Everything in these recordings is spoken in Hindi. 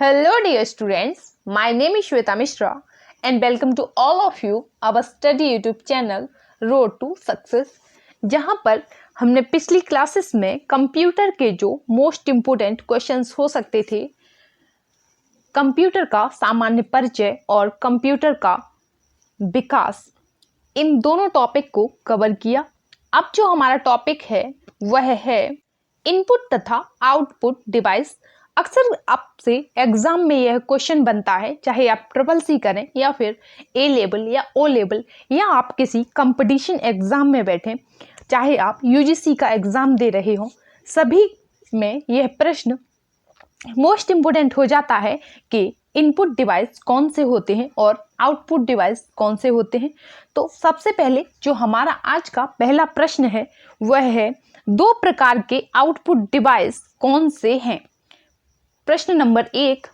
Hello dear students, my name is Shweta Mishra and welcome to all of you our study YouTube channel Road to Success, जहाँ पर हमने पिछली क्लासेस में कंप्यूटर के जो मोस्ट इम्पोर्टेंट क्वेश्चंस हो सकते थे, कंप्यूटर का सामान्य परिचय और कंप्यूटर का विकास, इन दोनों टॉपिक को कवर किया। अब जो हमारा टॉपिक है वह है इनपुट तथा आउटपुट डिवाइस। अक्सर आपसे एग्जाम में यह क्वेश्चन बनता है, चाहे आप ट्रिपल सी करें या फिर ए लेवल या ओ लेवल या आप किसी कंपटीशन एग्जाम में बैठें, चाहे आप यूजीसी का एग्जाम दे रहे हो, सभी में यह प्रश्न मोस्ट इम्पोर्टेंट हो जाता है कि इनपुट डिवाइस कौन से होते हैं और आउटपुट डिवाइस कौन से होते हैं। तो सबसे पहले जो हमारा आज का पहला प्रश्न है वह है, दो प्रकार के आउटपुट डिवाइस कौन से हैं। प्रश्न नंबर 1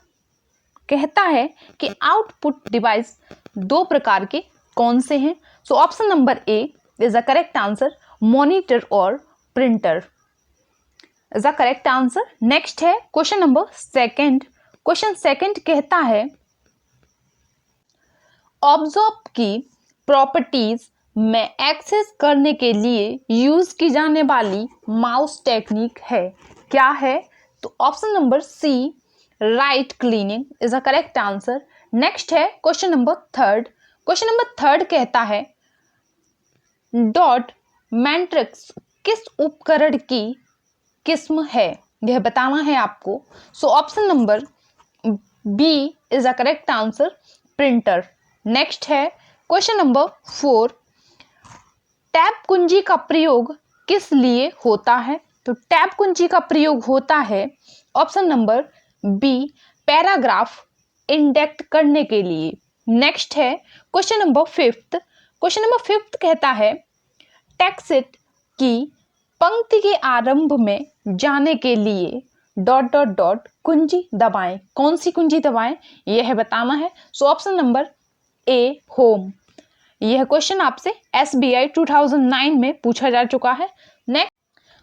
कहता है कि आउटपुट डिवाइस दो प्रकार के कौन से हैं। So option number A is the correct answer, monitor और printer is the correct answer. Next है question number second. Question second कहता है, ऑब्जेक्ट की प्रॉपर्टीज में एक्सेस करने के लिए यूज की जाने वाली माउस टेक्निक है, क्या है। तो option number C right cleaning is a correct answer. Next है question number third. Question number third कहता है, डॉट मैट्रिक्स किस उपकरण की किस्म है, यह बताना है आपको। So option number B is a correct answer, printer. Next है क्वेश्चन नंबर 4, टैब कुंजी का प्रयोग किस लिए होता है। तो टैब कुंजी का प्रयोग होता है ऑप्शन नंबर बी, पैराग्राफ इंडेक्ट करने के लिए। नेक्स्ट है क्वेश्चन नंबर 5। क्वेश्चन नंबर 5 कहता है, टेक्स्ट की पंक्ति के आरंभ में जाने के लिए डॉट डॉट डॉट कुंजी दबाएं, कौन सी कुंजी दबाएं यह बताना है। सो ऑप्शन नंबर ए होम। यह क्वेश्चन आपसे SBI 2009 में पूछा जा चुका है। नेक्स्ट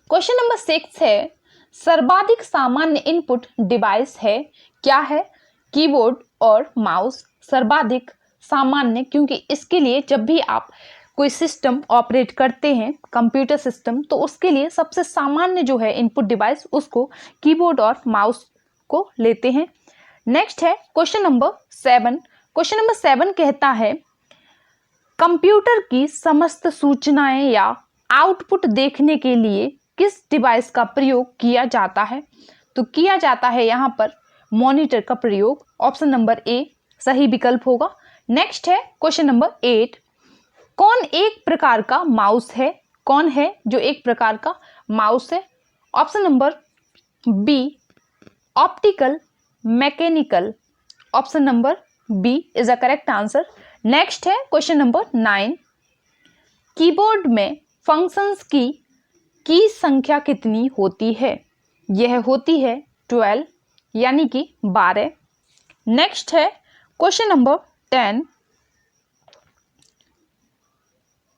क्वेश्चन नंबर 6 है, सर्वाधिक सामान्य इनपुट डिवाइस है, क्या है। कीबोर्ड और माउस सर्वाधिक सामान्य, क्योंकि इसके लिए जब भी आप कोई सिस्टम ऑपरेट करते हैं, कंप्यूटर सिस्टम, तो उसके लिए सबसे सामान्य जो है इनपुट डिवाइस, उसको कीबोर्ड और माउस को लेते हैं। नेक्स्ट है क्वेश्चन नंबर 7। क्वेश्चन नंबर 7 कहता है, कंप्यूटर की समस्त सूचनाएं या आउटपुट देखने के लिए किस डिवाइस का प्रयोग किया जाता है। तो किया जाता है यहाँ पर मॉनिटर का प्रयोग। ऑप्शन नंबर ए सही विकल्प होगा। नेक्स्ट है क्वेश्चन नंबर 8, कौन एक प्रकार का माउस है, कौन है जो एक प्रकार का माउस है। Option number B optical mechanical. Option number B is a correct answer. Next है क्वेश्चन नंबर 9, कीबोर्ड में फंक्शंस की संख्या कितनी होती है, यह होती है 12 यानी कि 12। नेक्स्ट है question number 10,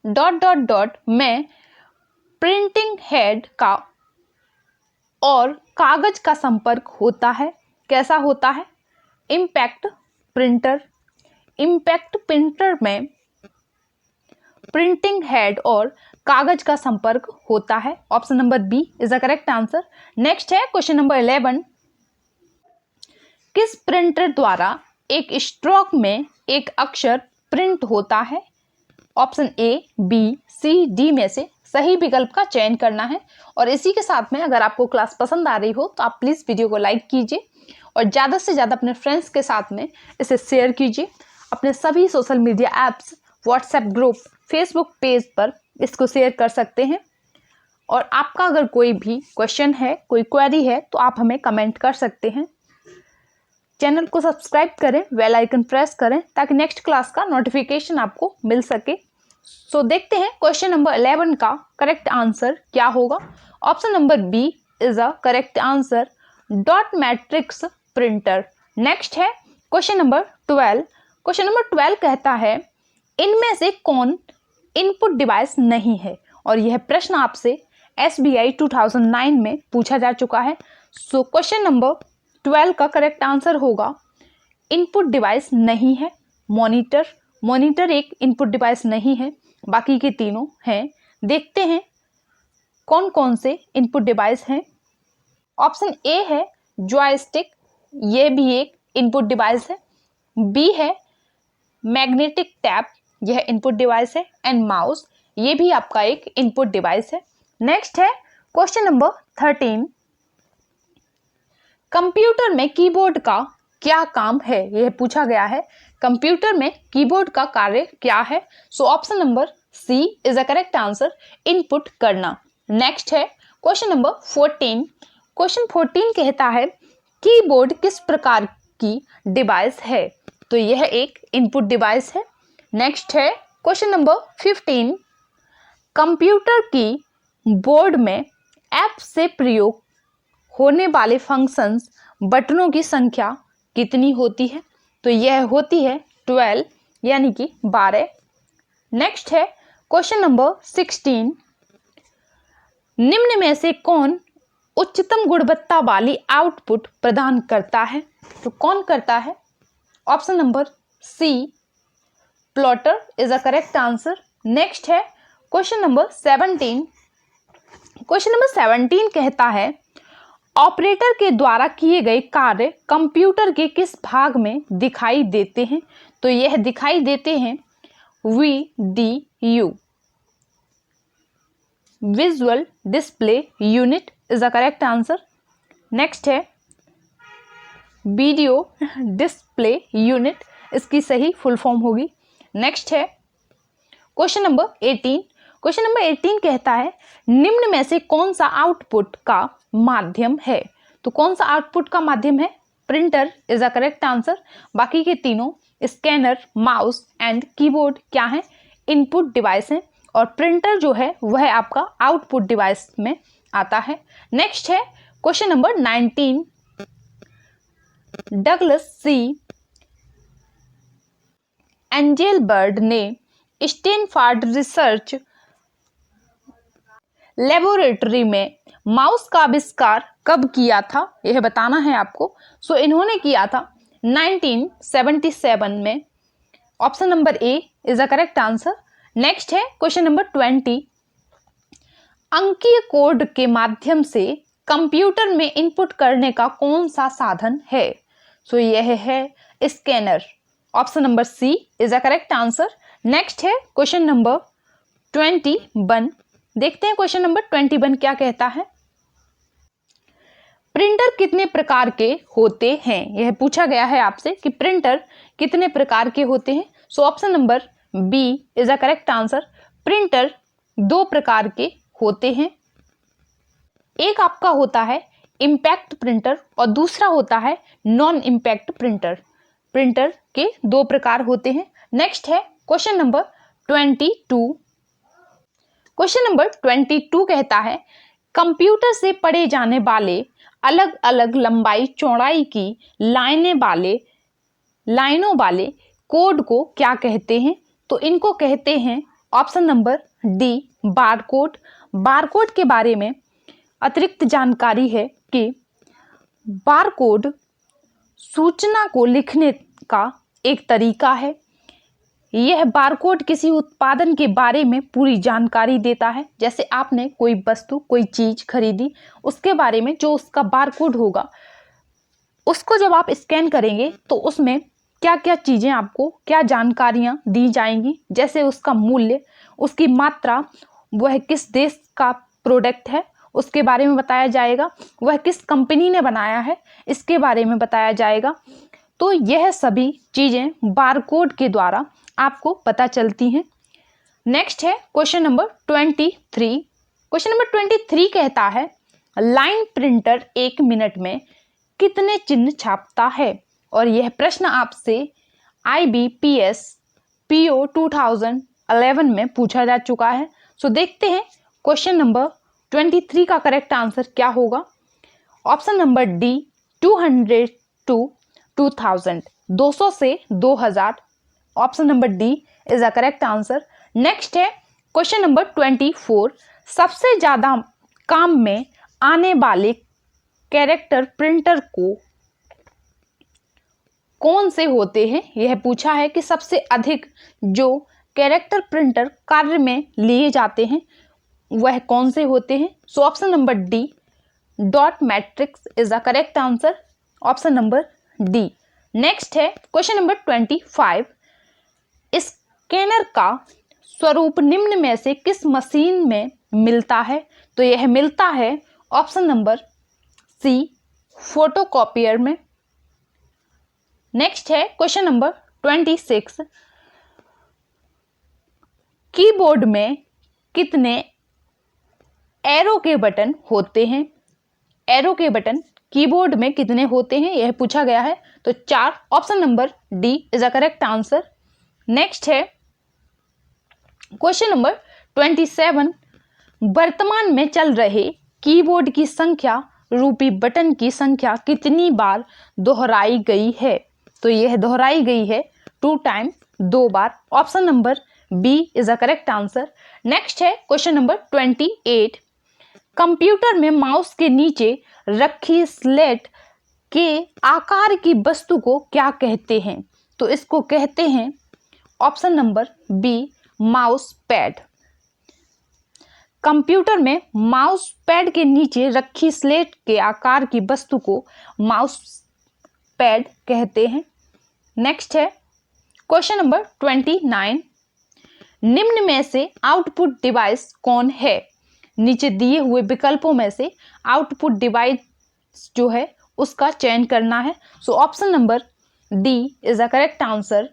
dot dot dot में प्रिंटिंग हेड का और कागज का संपर्क होता है, कैसा होता है। Impact printer. इम्पैक्ट प्रिंटर में प्रिंटिंग हेड और कागज का संपर्क होता है। Option number B is the correct answer. Next है क्वेश्चन नंबर 11, किस प्रिंटर द्वारा एक स्ट्रोक में एक अक्षर प्रिंट होता है। Option A, B, C, D में से सही विकल्प का चयन करना है। और इसी के साथ में अगर आपको क्लास पसंद आ रही हो तो आप प्लीज वीडियो को लाइक कीजिए और ज़्यादा से ज़्यादा अपने फ्रेंड्स के साथ में इसे शेयर कीजिए। अपने सभी social media apps, WhatsApp group, Facebook page पर इसको शेयर कर सकते हैं। और आपका अगर कोई भी क्वेश्चन है, कोई क्वेरी है, तो आप हमें कमेंट कर सकते हैं। चैनल को सब्सक्राइब करें, बेल आइकन प्रेस करें ताकि नेक्स्ट क्लास का नोटिफिकेशन आपको मिल सके। सो देखते हैं क्वेश्चन नंबर 11 का करेक्ट आंसर क्या होगा। Option number B is a correct answer, dot matrix printer. Next है क्वेश्चन नंबर 12। क्वेश्चन नंबर 12 कहता है, इनमें से कौन इनपुट डिवाइस नहीं है। और यह प्रश्न आपसे SBI 2009 में पूछा जा चुका है। सो क्वेश्चन नंबर 12 का करेक्ट आंसर होगा इनपुट डिवाइस नहीं है मॉनिटर। मॉनिटर एक इनपुट डिवाइस नहीं है, बाकी के तीनों हैं। देखते हैं कौन कौन से इनपुट डिवाइस हैं। ऑप्शन ए है जॉयस्टिक, ये भी एक इनपुट डिवाइस है। बी है मैग्नेटिक टैप, यह इनपुट डिवाइस है। एंड माउस, ये भी आपका एक इनपुट डिवाइस है। नेक्स्ट है क्वेश्चन नंबर 13, कंप्यूटर में कीबोर्ड का क्या काम है, यह पूछा गया है। कंप्यूटर में कीबोर्ड का कार्य क्या है? So option number C is the correct answer, input करना। नेक्स्ट है क्वेश्चन नंबर 14। क्वेश्चन 14 कहता है कीबोर्ड किस प्रकार की डिवाइस है? तो यह एक इनपुट डिवाइस है। नेक्स्ट है क्वेश्चन नंबर 15, कंप्यूटर की बोर्ड में ऐप से प्रयोग होने वाले फंक्शंस बटनों की संख्या कितनी होती है? तो यह होती है 12, यानी कि 12। नेक्स्ट है क्वेश्चन नंबर 16, निम्न में से कौन उच्चतम गुणवत्ता वाली आउटपुट प्रदान करता है? तो कौन करता है? Option number C plotter is a correct answer. Next है क्वेश्चन नंबर 17। क्वेश्चन नंबर 17 कहता है ऑपरेटर के द्वारा किए गए कार्य कंप्यूटर के किस भाग में दिखाई देते हैं? तो यह दिखाई देते हैं VDU, visual display unit is the correct answer. Next है वीडियो डिस्प्ले यूनिट, इसकी सही फुल फॉर्म होगी। नेक्स्ट है क्वेश्चन नंबर 18। क्वेश्चन नंबर 18 कहता है निम्न में से कौन सा आउटपुट का माध्यम है? तो कौन सा आउटपुट का माध्यम है? Printer is the correct answer. बाकी के तीनों स्कैनर, माउस एंड कीबोर्ड क्या है? इनपुट डिवाइस हैं, और प्रिंटर जो है वह आपका आउटपुट डिवाइस में आता है। नेक्स्ट है क्वेश्चन नंबर 19, डगलस सी एंजेलबर्ड ने स्टैनफोर्ड रिसर्च लेबोरेटरी में माउस का आविष्कार कब किया था? यह बताना है आपको। सो इन्होंने किया था 1977 में। Option number A is the correct answer. Next है क्वेश्चन नंबर 20, अंकीय कोड के माध्यम से कंप्यूटर में इनपुट करने का कौन सा साधन है? सो यह है scanner. Option number C is the correct answer. Next है क्वेश्चन नंबर 21। देखते हैं क्वेश्चन नंबर 21 क्या कहता है। प्रिंटर कितने प्रकार के होते हैं? यह पूछा गया है आपसे कि प्रिंटर कितने प्रकार के होते हैं। So option number B is the correct answer. Printer 2 प्रकार के होते हैं। एक आपका होता है इम्पैक्ट प्रिंटर और दूसरा होता है नॉन इम्पैक्ट प्रिंटर। प्रिंटर के 2 प्रकार होते हैं। नेक्स्ट है क्वेश्चन नंबर 22। क्वेश्चन नंबर 22 कहता है कंप्यूटर से पढ़े जाने वाले अलग अलग लंबाई चौड़ाई की लाइनों वाले कोड को क्या कहते हैं? तो इनको कहते हैं option number D barcode. Barcode के बारे में अतिरिक्त जानकारी है कि बारकोड सूचना को लिखने का एक तरीका है। यह बारकोड किसी उत्पादन के बारे में पूरी जानकारी देता है। जैसे आपने कोई वस्तु, कोई चीज खरीदी, उसके बारे में जो उसका बारकोड होगा, उसको जब आप स्कैन करेंगे तो उसमें क्या क्या चीजें आपको, क्या जानकारियां दी जाएंगी, जैसे उसका मूल्य, उसकी मात्रा, वह किस देश का प्रोडक्ट है उसके बारे में बताया जाएगा, वह किस कंपनी ने बनाया है इसके बारे में बताया जाएगा। तो यह सभी चीजें बारकोड के द्वारा आपको पता चलती हैं। नेक्स्ट है क्वेश्चन नंबर 23। क्वेश्चन नंबर 23 कहता है लाइन प्रिंटर 1 मिनट में कितने चिन्ह छापता है? और यह प्रश्न आपसे IBPS PO 2011 में पूछा जा चुका है। सो देखते हैं क्वेश्चन नंबर 23 का करेक्ट आंसर क्या होगा। ऑप्शन नंबर डी 200 to 2000, 200 से 2000। Option number D is the correct answer. Next है क्वेश्चन नंबर 24, सबसे ज्यादा काम में आने वाले कैरेक्टर प्रिंटर को कौन से होते हैं, यह पूछा है कि सबसे अधिक जो कैरेक्टर प्रिंटर कार्य में लिए जाते हैं वह कौन से होते हैं। So option number D, dot matrix is the correct answer, option number D. Next है क्वेश्चन नंबर 25, स्कैनर का स्वरूप निम्न में से किस मशीन में मिलता है। तो यह मिलता है ऑप्शन नंबर सी, फोटोकॉपियर में। नेक्स्ट है क्वेश्चन नंबर 26, कीबोर्ड में कितने एरो के बटन होते हैं। एरो के बटन कीबोर्ड में कितने होते हैं, यह पूछा गया है। तो 4, option number D is the correct answer. Next है क्वेश्चन नंबर 27, वर्तमान में चल रहे कीबोर्ड की संख्या रूपी बटन की संख्या कितनी बार दोहराई गई है। तो यह दोहराई गई है 2 टाइम, 2 बार, option number B is the correct answer. Next है क्वेश्चन नंबर 28, कंप्यूटर में माउस के नीचे रखी स्लेट के आकार की वस्तु को क्या कहते हैं। तो इसको कहते हैं option number B, mouse pad. Computer में माउस पैड के नीचे रखी स्लेट के आकार की वस्तु को माउस पैड कहते हैं। नेक्स्ट है क्वेश्चन नंबर 29, निम्न में से आउटपुट डिवाइस कौन है। नीचे दिए हुए विकल्पों में से आउटपुट डिवाइस जो है उसका चयन करना है। So option number D is the correct answer.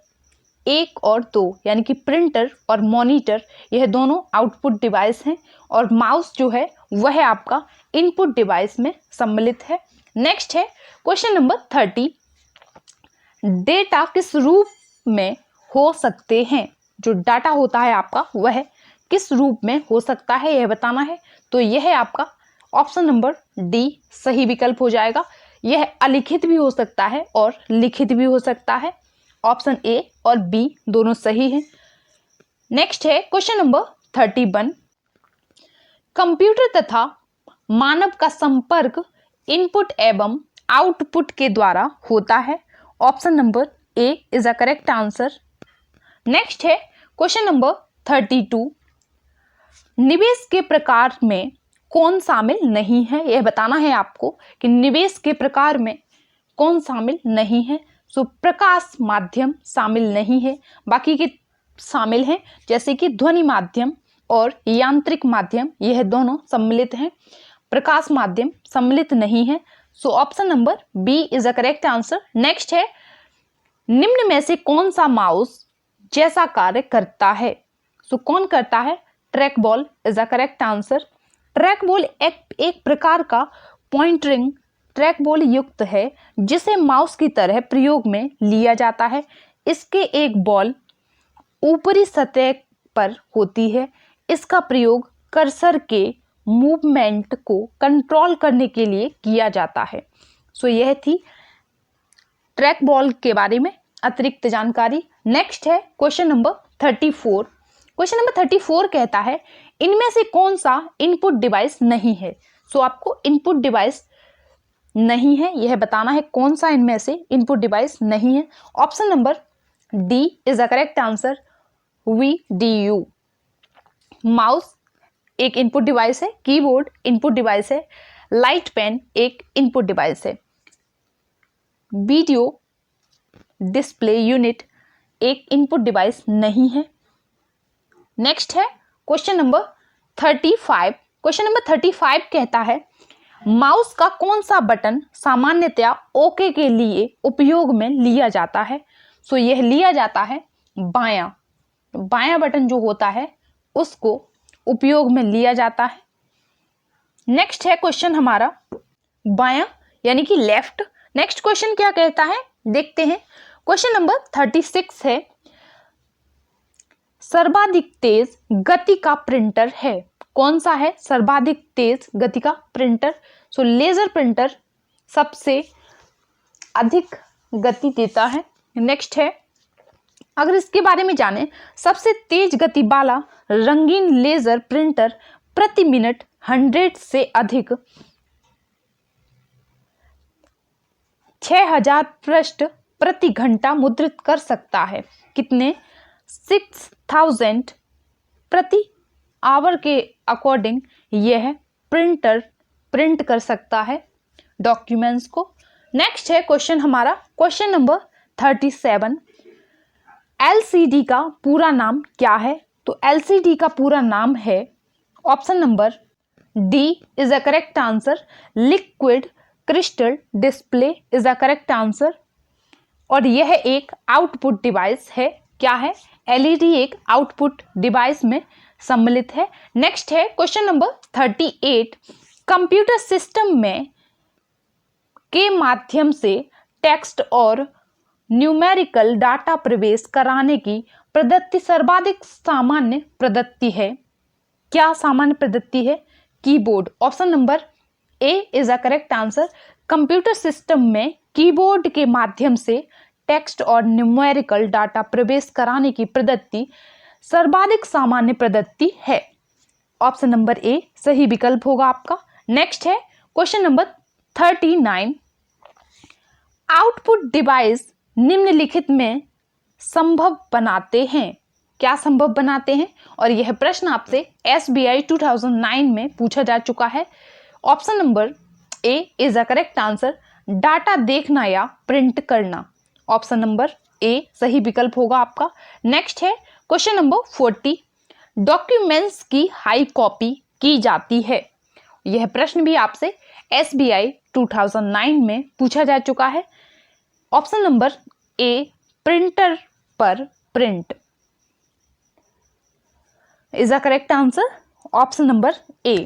1 और 2 यानी कि प्रिंटर और मॉनिटर यह दोनों आउटपुट डिवाइस हैं और माउस जो है वह आपका इनपुट डिवाइस में सम्मिलित है। नेक्स्ट है क्वेश्चन नंबर 30, डेटा किस रूप में हो सकते हैं। जो डाटा होता है आपका वह किस रूप में हो सकता है यह बताना है। तो यह आपका ऑप्शन नंबर डी सही विकल्प हो जाएगा। यह अलिखित भी हो सकता है और लिखित भी हो सकता है। ऑप्शन ए और बी दोनों सही हैं। नेक्स्ट है क्वेश्चन नंबर 31, कंप्यूटर तथा मानव का संपर्क इनपुट एवं आउटपुट के द्वारा होता है। Option number A is the correct answer. Next है क्वेश्चन नंबर 32, निवेश के प्रकार में कौन शामिल नहीं है, यह बताना है आपको कि निवेश के प्रकार में कौन शामिल नहीं है। सो प्रकाश माध्यम शामिल नहीं है, बाकी के शामिल हैं जैसे कि ध्वनि माध्यम और यांत्रिक माध्यम, यह दोनों सम्मिलित हैं। प्रकाश माध्यम सम्मिलित नहीं है। So option number B is the correct answer. Next है, निम्न में से कौन सा माउस जैसा कार्य करता है। सो कौन करता है, track ball is the correct answer. Track ball एक प्रकार का पॉइंटरिंग ट्रैक बॉल युक्त है जिसे माउस की तरह प्रयोग में लिया जाता है। इसके एक बॉल ऊपरी सतह पर होती है। इसका प्रयोग कर्सर के मूवमेंट को कंट्रोल करने के लिए किया जाता है। सो यह थी ट्रैक बॉल के बारे में अतिरिक्त जानकारी। नेक्स्ट है क्वेश्चन नंबर 34। क्वेश्चन नंबर 34 कहता है, इनमें से कौन सा इनपुट डिवाइस नहीं है। सो आपको इनपुट डिवाइस नहीं है यह बताना है, कौन सा इनमें से इनपुट डिवाइस नहीं है। Option number D is the correct answer, VDU। Mouse एक इनपुट डिवाइस है, कीबोर्ड इनपुट डिवाइस है, लाइट पेन एक इनपुट डिवाइस है, वीडियो डिस्प्ले यूनिट एक इनपुट डिवाइस नहीं है। नेक्स्ट है क्वेश्चन नंबर 35। क्वेश्चन नंबर 35 कहता है, माउस का कौन सा बटन सामान्यतया ओके के लिए उपयोग में लिया जाता है। सो यह लिया जाता है बायां बटन जो होता है उसको उपयोग में लिया जाता है। नेक्स्ट है क्वेश्चन हमारा बायां यानी कि लेफ्ट। नेक्स्ट क्वेश्चन क्या कहता है देखते हैं। क्वेश्चन नंबर 36 है, सर्वाधिक तेज गति का प्रिंटर है। कौन सा है सर्वाधिक तेज गति का प्रिंटर। सो लेजर प्रिंटर सबसे अधिक गति देता है। नेक्स्ट है, अगर इसके बारे में जानें, सबसे तेज गति वाला रंगीन लेजर प्रिंटर प्रति मिनट 100 से अधिक 6000 पृष्ठ प्रति घंटा मुद्रित कर सकता है। कितने? 6000 प्रति आवर के अकॉर्डिंग यह प्रिंटर प्रिंट कर सकता है डॉक्यूमेंट्स को। नेक्स्ट है क्वेश्चन हमारा, क्वेश्चन नंबर 37। एलसीडी का पूरा नाम क्या है? तो एलसीडी का पूरा नाम है, option number D is a correct answer, liquid crystal display is a correct answer. और यह एक आउटपुट डिवाइस है। क्या है? एलईडी एक आउटपुट डिवाइस में सम्मिलित है। नेक्स्ट है क्वेश्चन नंबर 38। कंप्यूटर सिस्टम में के माध्यम से टेक्स्ट और न्यूमेरिकल डाटा प्रवेश कराने की पद्धति सर्वाधिक सामान्य पद्धति है। क्या सामान्य पद्धति है? Keyboard. Option number A is a correct answer. Computer system में कीबोर्ड के माध्यम से टेक्स्ट और न्यूमेरिकल डाटा प्रवेश कराने की पद्धति सर्वाधिक सामान्य पद्धति है। ऑप्शन नंबर ए सही विकल्प होगा आपका। नेक्स्ट है क्वेश्चन नंबर 39। आउटपुट डिवाइस निम्नलिखित में संभव बनाते हैं। क्या संभव बनाते हैं? और यह प्रश्न आपसे SBI 2009 में पूछा जा चुका है। Option number A is a correct answer, data देखना या प्रिंट करना। ऑप्शन नंबर ए सही विकल्प होगा आपका। नेक्स्ट है क्वेश्चन नंबर 40। डॉक्यूमेंट्स की हाई कॉपी की जाती है। यह प्रश्न भी आपसे SBI 2009 में पूछा जा चुका है। ऑप्शन नंबर ए प्रिंटर पर print is a correct answer, option number ए।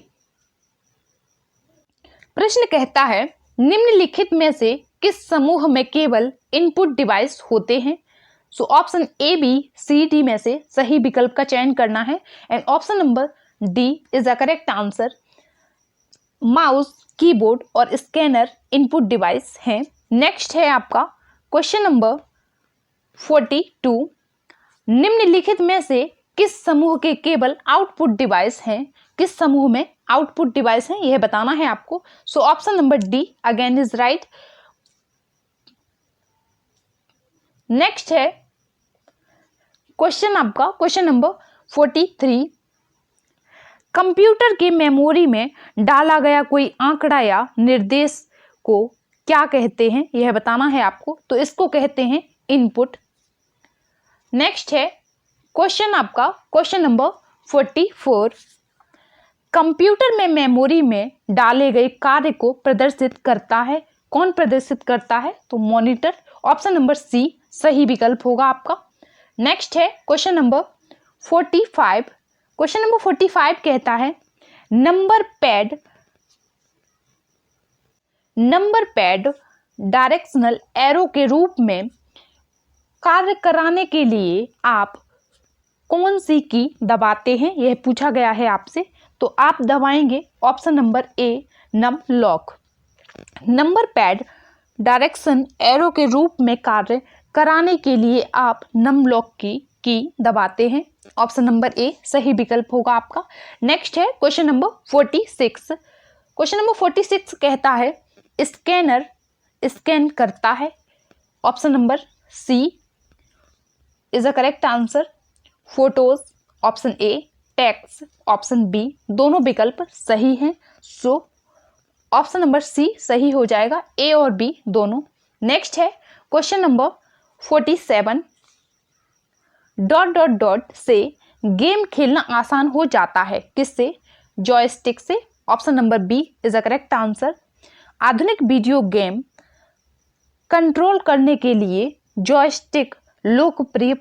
प्रश्न कहता है निम्नलिखित में से किस समूह में केवल इनपुट डिवाइस होते हैं? So option A B C D में से सही विकल्प का चयन करना है and option number D is a correct answer. Mouse, keyboard और स्कैनर इनपुट डिवाइस हैं। नेक्स्ट है आपका क्वेश्चन नंबर 42। निम्नलिखित में से किस समूह के केवल आउटपुट डिवाइस हैं? किस समूह में आउटपुट डिवाइस हैं यह बताना है आपको। So option number D again is right. Next है क्वेश्चन आपका क्वेश्चन नंबर 43। कंप्यूटर की मेमोरी में डाला गया कोई आंकड़ा या निर्देश को क्या कहते हैं यह बताना है आपको। तो इसको कहते हैं इनपुट। नेक्स्ट है क्वेश्चन आपका क्वेश्चन नंबर 44। कंप्यूटर में मेमोरी में डाले गए कार्य को प्रदर्शित करता है। कौन प्रदर्शित करता है? तो मॉनिटर। ऑप्शन नंबर सी सही विकल्प होगा आपका। नेक्स्ट है क्वेश्चन नंबर 45। क्वेश्चन नंबर 45 कहता है नंबर पैड डायरेक्शनल एरो के रूप में कार्य कराने के लिए आप कौन सी की दबाते हैं यह पूछा गया है आपसे। तो आप दबाएंगे option number A num lock. Number pad direction arrow के रूप में कार्य कराने के लिए आप नम लॉक की दबाते हैं। ऑप्शन नंबर ए सही विकल्प होगा आपका। नेक्स्ट है क्वेश्चन नंबर 46। क्वेश्चन नंबर 46 कहता है स्कैनर स्कैन करता है। Option number C is a correct answer. Photos option A, text option B, दोनों विकल्प सही हैं। सो ऑप्शन नंबर सी सही हो जाएगा, ए और बी दोनों। नेक्स्ट है question number 47। Dot dot dot से गेम खेलना आसान हो जाता है। किससे? जॉयस्टिक से। Option number B is a correct answer. आधुनिक वीडियो गेम कंट्रोल करने के लिए जॉयस्टिक लोकप्रिय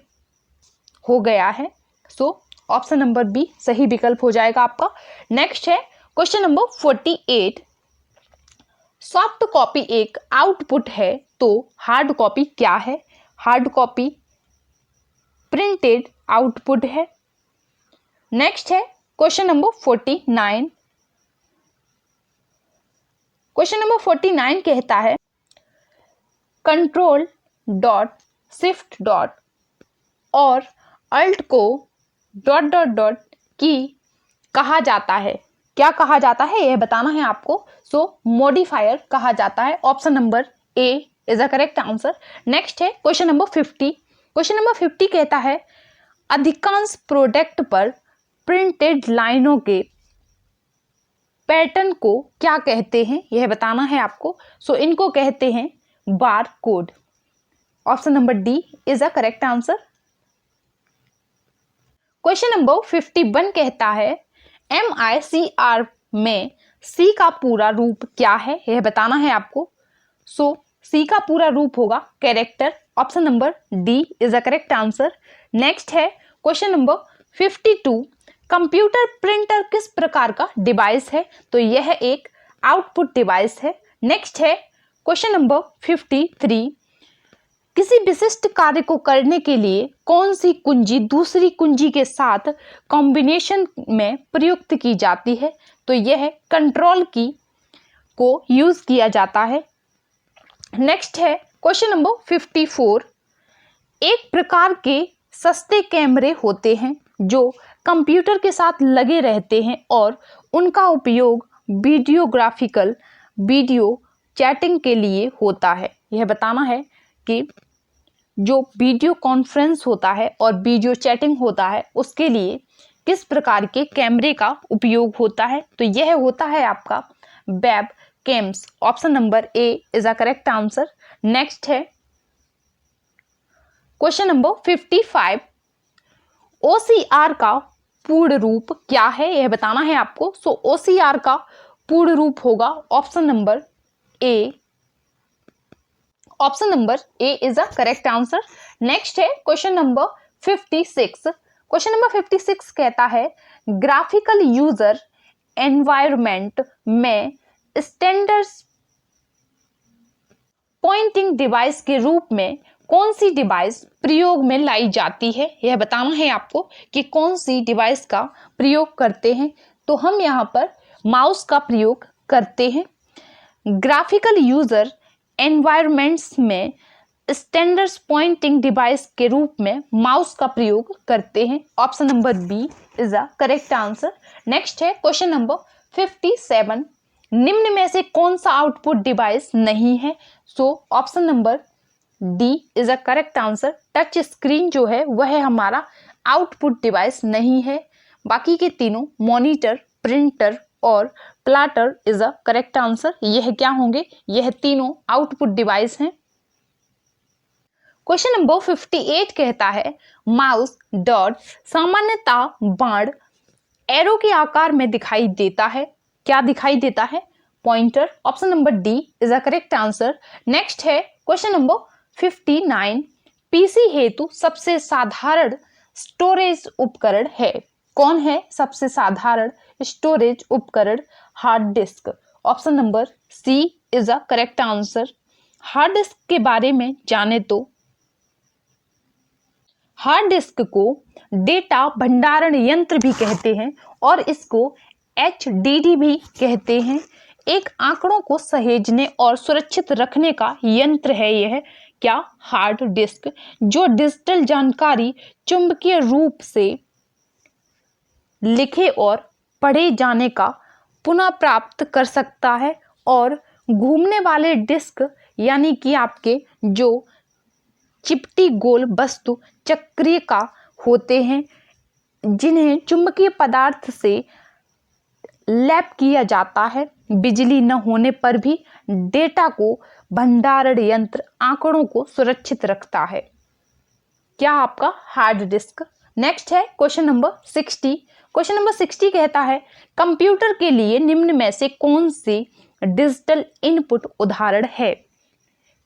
हो गया है। सो ऑप्शन नंबर बी सही विकल्प हो जाएगा आपका। नेक्स्ट है क्वेश्चन नंबर 48। सॉफ्ट कॉपी एक आउटपुट है तो हार्ड कॉपी क्या है? हार्ड कॉपी प्रिंटेड आउटपुट है। नेक्स्ट है क्वेश्चन नंबर 49। क्वेश्चन नंबर 49 कहता है कंट्रोल डॉट शिफ्ट डॉट और अल्ट को डॉट डॉट डॉट की कहा जाता है। क्या कहा जाता है यह बताना है आपको। सो मॉडिफायर कहा जाता है। Option number A is a correct answer. Next है क्वेश्चन नंबर 50। क्वेश्चन नंबर 50 कहता है अधिकांश प्रोडक्ट पर प्रिंटेड लाइनों के पैटर्न को क्या कहते हैं, यह बताना है आपको। सो इनको कहते हैं bar code. Option number D is a correct answer. Question number 51 कहता है MICR में सी का पूरा रूप क्या है, यह बताना है आपको। सो सी का पूरा रूप होगा character. Option number D is a correct answer. Next है क्वेश्चन नंबर 52। कंप्यूटर प्रिंटर किस प्रकार का डिवाइस है, तो यह एक आउटपुट डिवाइस है। नेक्स्ट है क्वेश्चन नंबर 53। किसी विशिष्ट कार्य को करने के लिए कौन सी कुंजी दूसरी कुंजी के साथ कॉम्बिनेशन में प्रयुक्त की जाती है, तो यह कंट्रोल की को यूज किया जाता है। नेक्स्ट है क्वेश्चन नंबर 54। एक प्रकार के सस्ते कैमरे होते हैं जो कंप्यूटर के साथ लगे रहते हैं और उनका उपयोग वीडियोग्राफिकल वीडियो चैटिंग के लिए होता है। यह बताना है कि जो वीडियो कॉन्फ्रेंस होता है और वीडियो चैटिंग होता है उसके लिए किस प्रकार के कैमरे का उपयोग होता है, तो यह होता है आपका web camps. Option number A is a correct answer. Next है क्वेश्चन नंबर 55। OCR का पूर्ण रूप क्या है, यह बताना है आपको। सो OCR का पूर्ण रूप होगा option number A. Option number A is a correct answer. Next है क्वेश्चन नंबर 56। क्वेश्चन नंबर 56 कहता है ग्राफिकल यूजर एनवायरनमेंट में स्टैंडर्ड पॉइंटिंग डिवाइस के रूप में कौन सी डिवाइस प्रयोग में लाई जाती है, यह बताना है आपको कि कौन सी डिवाइस का प्रयोग करते हैं। तो हम यहाँ पर माउस का प्रयोग करते हैं। ग्राफिकल यूजर एनवायरनमेंट्स में स्टैंडर्ड पॉइंटिंग डिवाइस के रूप में माउस का प्रयोग करते हैं। Option number B is a correct answer. Next है क्वेश्चन नंबर 57। निम्न में से कौन सा आउटपुट डिवाइस नहीं है, so option number D is a correct answer. Touch screen जो है वह हमारा आउटपुट डिवाइस नहीं है। बाकी के तीनों मॉनिटर, प्रिंटर और plotter is a correct answer. यह क्या होंगे, यह तीनों आउटपुट डिवाइस हैं। क्वेश्चन नंबर 58 कहता है माउस डॉट सामान्यतः बाण एरो के आकार में दिखाई देता है, क्या दिखाई देता है, pointer. Option number D is a correct answer. Next है क्वेश्चन नंबर 59। पीसी हेतु सबसे साधारण स्टोरेज उपकरण है, कौन है सबसे साधारण स्टोरेज उपकरण, hard disk. Option number C is a correct answer. Hard disk के बारे में जाने तो हार्ड डिस्क को डेटा भंडारण यंत्र भी कहते हैं और इसको HDD भी कहते हैं। एक आंकड़ों को सहेजने और सुरक्षित रखने का यंत्र है यह क्या, हार्ड डिस्क, जो डिजिटल जानकारी चुंबकीय रूप से लिखे और पढ़े जाने का पुनः प्राप्त कर सकता है। और घूमने वाले डिस्क यानी कि आपके जो चिपटी गोल वस्तु चक्रीय का होते हैं जिन्हें चुंबकीय पदार्थ से लैप किया जाता है। बिजली न होने पर भी डेटा को भंडारण यंत्र आंकड़ों को सुरक्षित रखता है, क्या आपका हार्ड डिस्क। नेक्स्ट है क्वेश्चन नंबर 60। क्वेश्चन नंबर 60 कहता है कंप्यूटर के लिए निम्न में से कौन सी डिजिटल इनपुट उदाहरण है,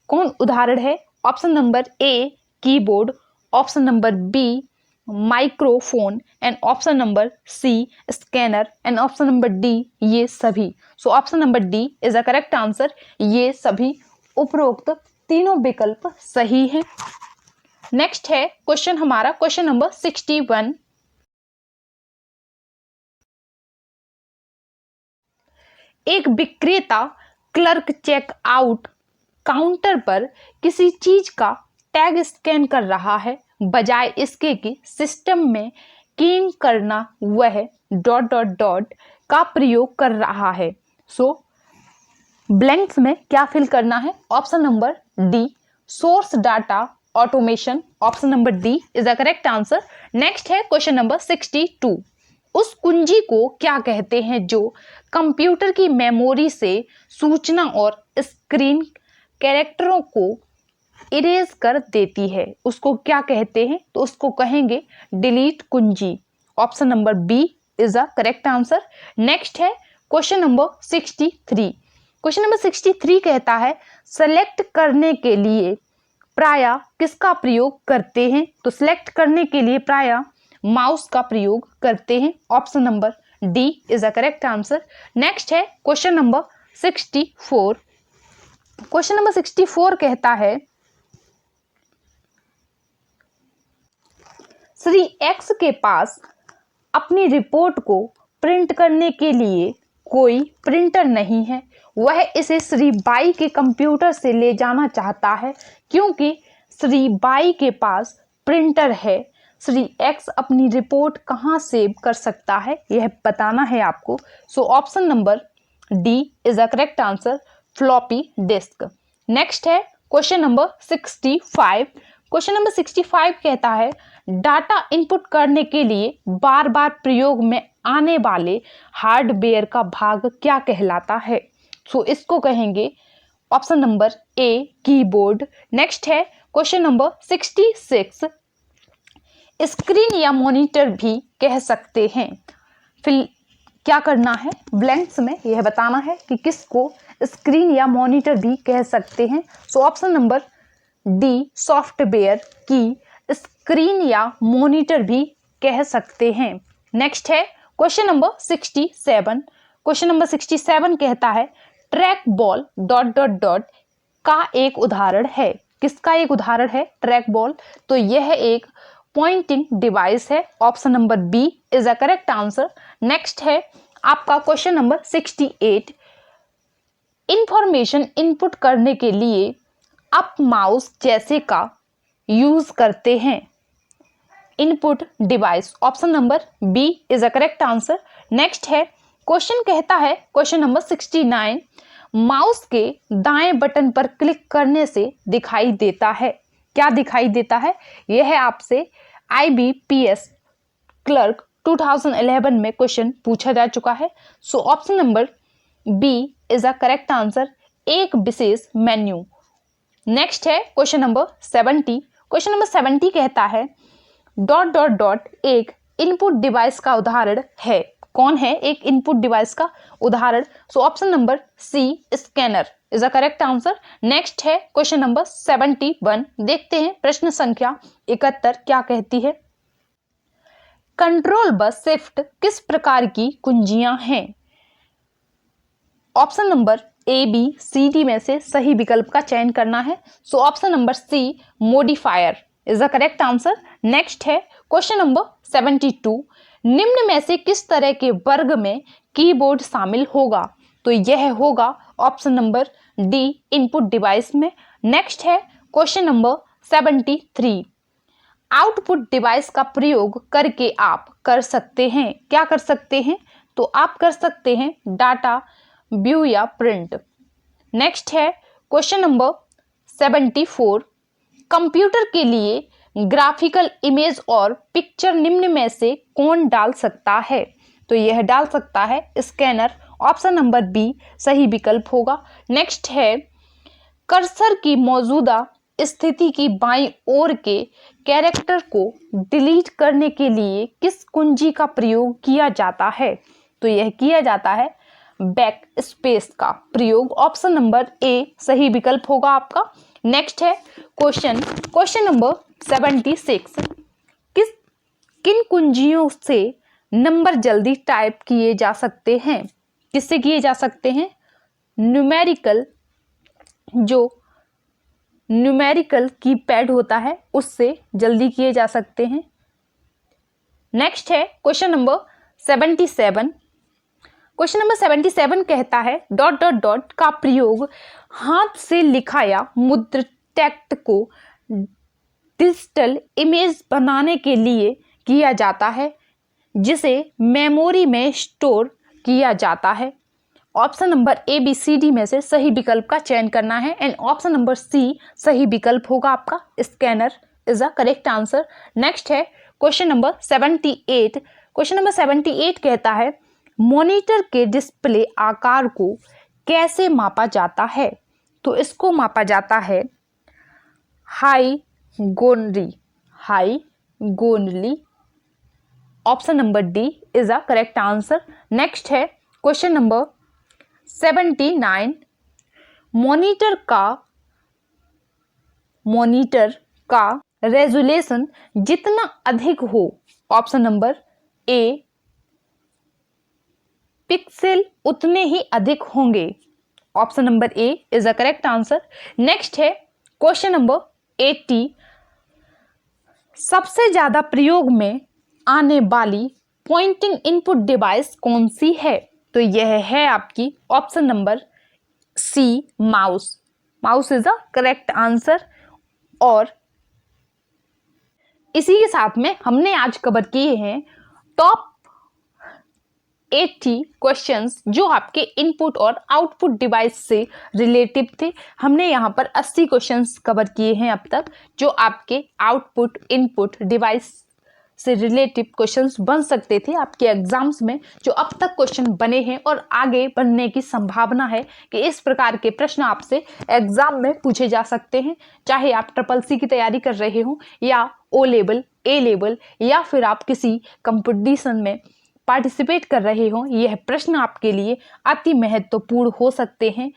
कौन उदाहरण है। Option number A keyboard, option number B microphone and option number C scanner and option number D ये सभी। So option number D is a correct answer. ये सभी उपरोक्त तीनों विकल्प सही हैं। नेक्स्ट है क्वेश्चन हमारा क्वेश्चन नंबर 61। एक विक्रेता क्लर्क चेक आउट काउंटर पर किसी चीज का टैग स्कैन कर रहा है, बजाय इसके कि सिस्टम में कीइंग करना वह ... का प्रयोग कर रहा है। सो ब्लैंक्स में क्या फिल करना है। Option number D source data automation. Option number D is the correct answer. Next है क्वेश्चन नंबर 62। उस कुंजी को क्या कहते हैं जो कंप्यूटर की मेमोरी से सूचना और स्क्रीन कैरेक्टरों को इरेज कर देती है, उसको क्या कहते हैं? तो उसको कहेंगे डिलीट कुंजी। Option number B is the correct answer. Next है क्वेश्चन नंबर 63। क्वेश्चन नंबर 63 कहता है सेलेक्ट करने के लिए प्रायः किसका प्रयोग करते हैं? तो सिलेक्ट करने के लिए प्रायः माउस का प्रयोग करते हैं। Option number D is the correct answer. Next है क्वेश्चन नंबर 64। क्वेश्चन नंबर 64 कहता है श्री एक्स के पास अपनी रिपोर्ट को प्रिंट करने के लिए कोई प्रिंटर नहीं है, वह इसे श्री बाई के कंप्यूटर से ले जाना चाहता है क्योंकि श्री बाई के पास प्रिंटर है। श्री एक्स अपनी रिपोर्ट कहाँ सेव कर सकता है, यह बताना है आपको। So option number D is the correct answer, floppy disk. Next है क्वेश्चन नंबर 65। क्वेश्चन नंबर 65 कहता है डाटा इनपुट करने के लिए बार बार प्रयोग में आने वाले हार्डवेयर का भाग क्या कहलाता है? सो इसको कहेंगे option number A keyboard. Next है क्वेश्चन नंबर 66। स्क्रीन या मॉनिटर भी कह सकते हैं। फिर क्या करना है, ब्लैंक्स में यह बताना है कि किसको स्क्रीन या मॉनिटर भी कह सकते हैं। So option number D software की स्क्रीन या मॉनिटर भी कह सकते हैं। नेक्स्ट है क्वेश्चन नंबर 67। क्वेश्चन नंबर 67 कहता है ट्रैक बॉल ... का एक उदाहरण है। किसका एक उदाहरण है ट्रैक बॉल? तो यह एक पॉइंटिंग डिवाइस है। Option number B is the correct answer. Next है आपका क्वेश्चन नंबर 68। इंफॉर्मेशन इनपुट करने के लिए अप माउस जैसे का यूज करते हैं input device. Option number B is the correct answer. Next है क्वेश्चन कहता है क्वेश्चन नंबर 69 माउस के दाएं बटन पर क्लिक करने से दिखाई देता है, क्या दिखाई देता है? यह है आपसे IBPS क्लर्क 2011 में क्वेश्चन पूछा जा चुका है। So option number B is the correct answer, एक विशेष मेन्यू। नेक्स्ट है क्वेश्चन नंबर 70। क्वेश्चन नंबर 70 कहता है ... एक इनपुट डिवाइस का उदाहरण है। कौन है एक इनपुट डिवाइस का उदाहरण? So option number C scanner is the correct answer. Next है क्वेश्चन नंबर 71। देखते हैं प्रश्न संख्या 71 क्या कहती है। कंट्रोल व शिफ्ट किस प्रकार की कुंजियां हैं? Option number A B C D में से सही विकल्प का चयन करना है। So option number C modifier is the correct answer. Next है क्वेश्चन नंबर 72। निम्न में से किस तरह के वर्ग में कीबोर्ड शामिल होगा? तो यह होगा option number D input device में। नेक्स्ट है क्वेश्चन नंबर 73। आउटपुट डिवाइस का प्रयोग करके आप कर सकते हैं, क्या कर सकते हैं? तो आप कर सकते हैं डाटा व्यू या प्रिंट। नेक्स्ट है क्वेश्चन नंबर 74। कंप्यूटर के लिए ग्राफिकल इमेज और पिक्चर निम्न में से कौन डाल सकता है? तो यह डाल सकता है स्कैनर। ऑप्शन नंबर बी सही विकल्प होगा। नेक्स्ट है कर्सर की मौजूदा स्थिति की बाईं ओर के कैरेक्टर को डिलीट करने के लिए किस कुंजी का प्रयोग किया जाता है? तो यह किया जाता है बैक स्पेस का प्रयोग। ऑप्शन नंबर ए सही विकल्प होगा आपका। नेक्स्ट है क्वेश्चन नंबर 76। किन कुंजियों से नंबर जल्दी टाइप किए जा सकते हैं? किससे किए जा सकते हैं? न्यूमेरिकल कीपैड होता है उससे जल्दी किए जा सकते हैं। नेक्स्ट है क्वेश्चन नंबर 77। क्वेश्चन नंबर 77 कहता है ... का प्रयोग हाथ से लिखा या मुद्रित टेक्स्ट को डिजिटल इमेज बनाने के लिए किया जाता है जिसे मेमोरी में स्टोर किया जाता है। Option number A B C D में से सही विकल्प का चयन करना है एंड ऑप्शन नंबर सी सही विकल्प होगा आपका। Scanner is the correct answer. Next है क्वेश्चन नंबर 78। क्वेश्चन नंबर 78 कहता है मॉनिटर के डिस्प्ले आकार को कैसे मापा जाता है? तो इसको मापा जाता है diagonally. Option number D is the correct answer. Next है क्वेश्चन नंबर 79। मॉनिटर का रेजोल्यूशन जितना अधिक हो, ऑप्शन नंबर ए पिक्सल उतने ही अधिक होंगे। Option number A is the correct answer. Next है क्वेश्चन नंबर 80। सबसे ज्यादा प्रयोग में आने वाली पॉइंटिंग इनपुट डिवाइस कौन सी है? तो यह है आपकी option number C mouse. Mouse is the correct answer. और इसी के साथ में हमने आज कवर किए हैं टॉप 80 क्वेश्चंस जो आपके इनपुट और आउटपुट डिवाइस से रिलेटिव थे। हमने यहाँ पर 80 क्वेश्चंस कवर किए हैं अब तक, जो आपके आउटपुट इनपुट डिवाइस से रिलेटिव क्वेश्चंस बन सकते थे आपके एग्जाम्स में, जो अब तक क्वेश्चन बने हैं और आगे बनने की संभावना है कि इस प्रकार के प्रश्न आपसे एग्जाम में पूछे जा सकते हैं। चाहे आप ट्रिपल-सी की तैयारी कर रहे हो या ओ लेवल, ए लेवल, या फिर आप किसी कंपटीशन में पार्टिसिपेट कर रहे हो, यह प्रश्न आपके लिए अति महत्वपूर्ण हो सकते हैं,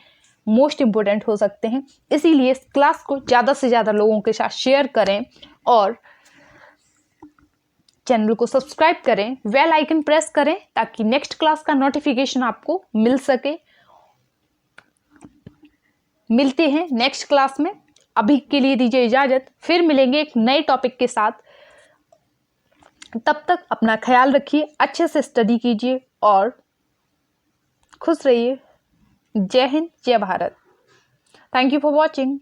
मोस्ट इम्पोर्टेंट हो सकते हैं। इसीलिए इस क्लास को ज़्यादा से ज़्यादा लोगों के साथ शेयर करें और चैनल को सब्सक्राइब करें, बेल आइकन प्रेस करें ताकि नेक्स्ट क्लास का नोटिफिकेशन आपको मिल सके। मिलते हैं नेक्स्ट क्लास में। अभी के लिए दीजिए इजाजत, फिर मिलेंगे एक नए टॉपिक के साथ। तब तक अपना ख्याल रखिए, अच्छे से स्टडी कीजिए और खुश रहिए। जय हिंद, जय Bharat. Thank you for watching.